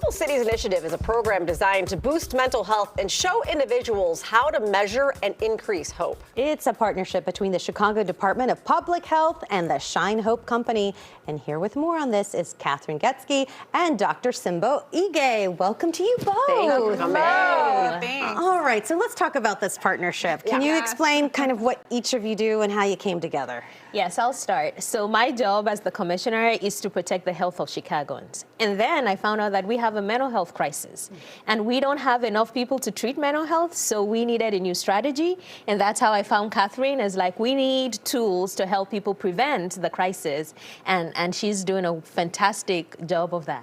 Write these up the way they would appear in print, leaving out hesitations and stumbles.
Hopeful Cities Initiative is a program designed to boost mental health and show individuals how to measure and increase hope. It's a partnership between the Chicago Department of Public Health and the Shine Hope Company. And here with more on this is Catherine Getsky and Dr. Simbo Ige. Welcome to you both. Thank you for coming. Thanks. All right, so let's talk about this partnership. Can you explain kind of what each of you do and how you came together? Yes, I'll start. So my job as the commissioner is to protect the health of Chicagoans. And then I found out that we have a mental health crisis. And we don't have enough people to treat mental health, so we needed a new strategy. And that's how I found Catherine, is like, we need tools to help people prevent the crisis. And she's doing a fantastic job of that.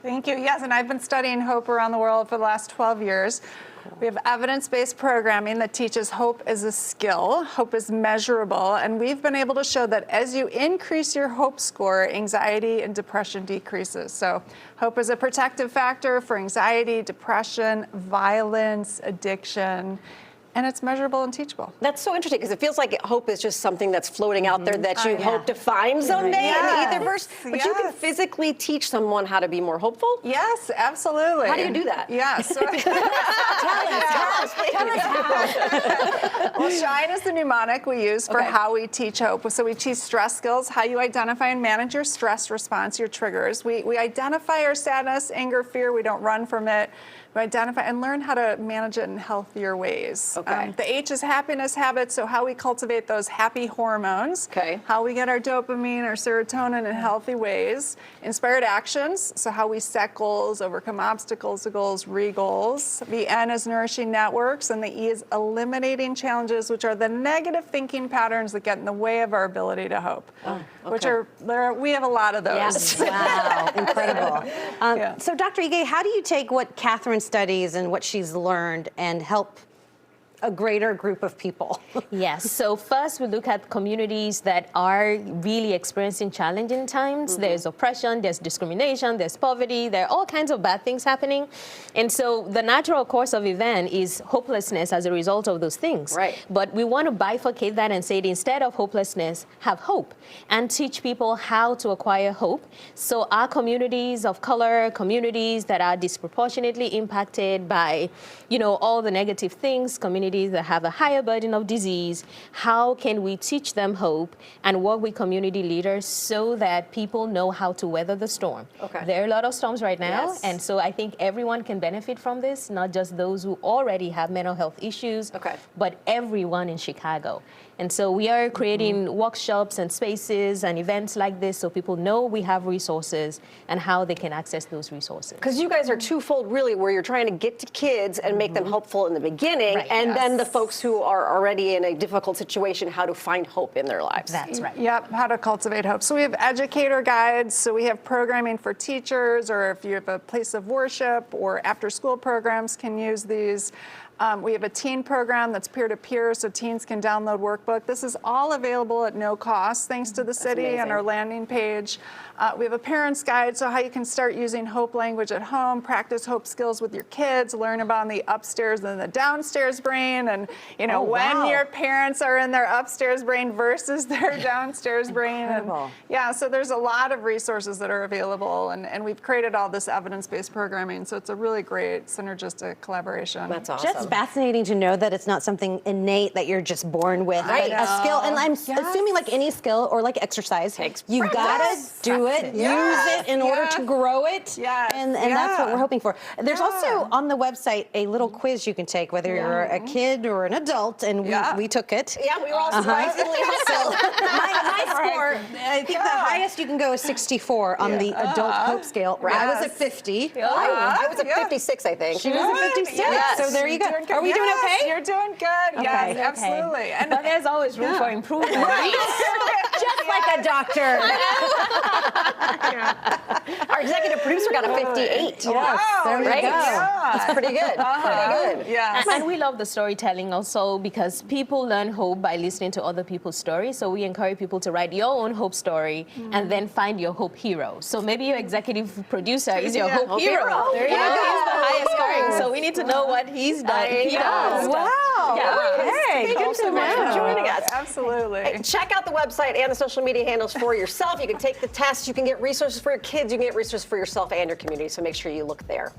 Thank you. Yes, and I've been studying hope around the world for the last 12 years. We have evidence-based programming that teaches hope is a skill, hope is measurable, and we've been able to show that as you increase your hope score, anxiety and depression decreases. So hope is a protective factor for anxiety, depression, violence, addiction, and it's measurable and teachable. That's so interesting because it feels like hope is just something that's floating out there that you hope to find someday in the etherverse. But you can physically teach someone how to be more hopeful? Yes, absolutely. How do you do that? Yes. Tell us. Well, Shine is the mnemonic we use for how we teach hope. So we teach stress skills, how you identify and manage your stress response, your triggers. We identify our sadness, anger, fear. We don't run from it. We identify and learn how to manage it in healthier ways. The H is happiness habits, so how we cultivate those happy hormones, how we get our dopamine, our serotonin in healthy ways. Inspired actions, so how we set goals, overcome obstacles to goals, re-goals. The N is nourishing networks, and the E is eliminating challenges, which are the negative thinking patterns that get in the way of our ability to hope, which are, we have a lot of those. Yes. Wow, incredible. So Dr. Ige, how do you take what Catherine studies and what she's learned and help a greater group of people? Yes. So first, we look at communities that are really experiencing challenging times. There's oppression, there's discrimination, there's poverty, there are all kinds of bad things happening. And so the natural course of event is hopelessness as a result of those things. Right. But we want to bifurcate that and say, instead of hopelessness, have hope, and teach people how to acquire hope. So our communities of color, communities that are disproportionately impacted by, you know, all the negative things, communities that have a higher burden of disease, how can we teach them hope and work with community leaders so that people know how to weather the storm? There are a lot of storms right now, and so I think everyone can benefit from this, not just those who already have mental health issues, but everyone in Chicago. And so we are creating workshops and spaces and events like this so people know we have resources and how they can access those resources. Because you guys are twofold, really, where you're trying to get to kids and make them hopeful in the beginning, and then the folks who are already in a difficult situation, how to find hope in their lives. That's right. Yep, how to cultivate hope. So we have educator guides, so we have programming for teachers, or if you have a place of worship or after-school programs can use these. We have a teen program that's peer-to-peer, so teens can download workbook. This is all available at no cost, thanks to the city and our landing page. We have a parent's guide, so how you can start using hope language at home, practice hope skills with your kids, learn about the upstairs and the downstairs brain, and you know when your parents are in their upstairs brain versus their downstairs brain. And yeah, so there's a lot of resources that are available, and we've created all this evidence-based programming, so it's a really great synergistic collaboration. That's awesome. Just fascinating to know that it's not something innate that you're just born with, but a skill. And I'm assuming, like any skill or like exercise, you gotta do it, use it in order to grow it. And that's what we're hoping for. There's also on the website a little quiz you can take, whether you're a kid or an adult, and we took it. Yeah, we were all surprisingly hopeful. My score, I think the highest you can go is 64 on the adult hope scale. I was at 50. I was at 56, I think. She was at 56. So there you go. Are we doing okay? You're doing good. Yes, absolutely. And but there's always room for improvement. Just like a doctor. Our executive producer got a 58. Yes, there we go. That's pretty good. Pretty good. Yes. And we love the storytelling also because people learn hope by listening to other people's stories. So we encourage people to write your own hope story and then find your hope hero. So maybe your executive producer is your hope hero. There you go. He's the highest scoring. So we need to know what he's done. Wow. Yeah. Okay. Thank you so much for joining us. Absolutely. Check out the website and scan the social media handles for yourself. You can take the test. You can get resources for your kids. You can get resources for yourself and your community. So make sure you look there.